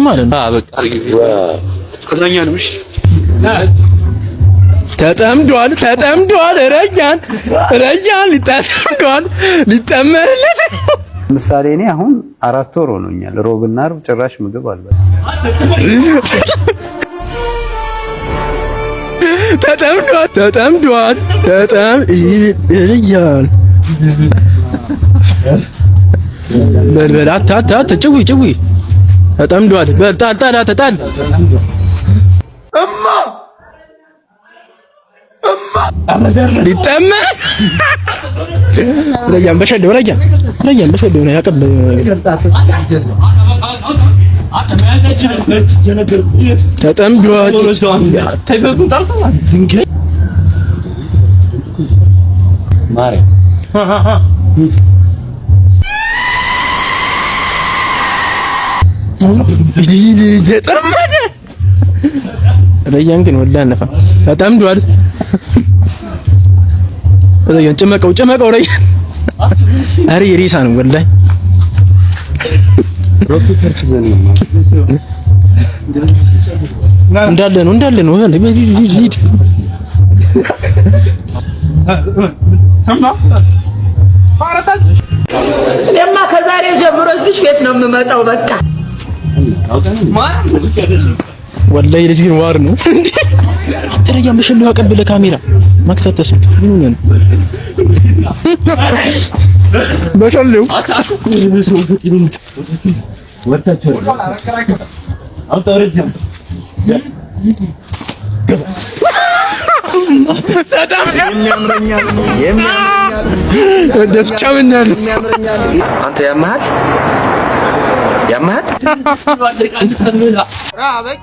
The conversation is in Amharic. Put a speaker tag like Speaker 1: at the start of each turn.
Speaker 1: ማለት ነው። በቃ ከዛኛንምሽ ተጠምዷል ረያን ሊጠምዷል ሊጠመርለት።
Speaker 2: ምሳሌ እኔ አሁን 4 ወር ሆኖኛል። ሮብና ዓርብ ጭራሽ ምግብ አልበላም።
Speaker 1: ተጠምዷል ረያን በልበል አታ ጭዊ ተጠምዷል። ተጣል ሊጠመር ረያን በሸደው ነው ያቀበለ ተጠምዷል። ተጠመደ ረያን ግን ወላሂ አነፋ ተጠምዷል። ረያን ጭመቀው ረያን አሪ ሪሳ ነው ወላሂ እንዳለ ነው ሂድ
Speaker 3: እኔማ ከዛሬ ጀምሮ እዚህ ቤት ነው የምመጣው። በቃ
Speaker 1: ወላሂ ልጅ ግን ዋር ነው እንዴ! ረያን በሸለው ያቀበለ ካሜራ ማክሳት ተሰጥ ምን ነው በሸለው
Speaker 4: አንተ ያማሃል ራበኝ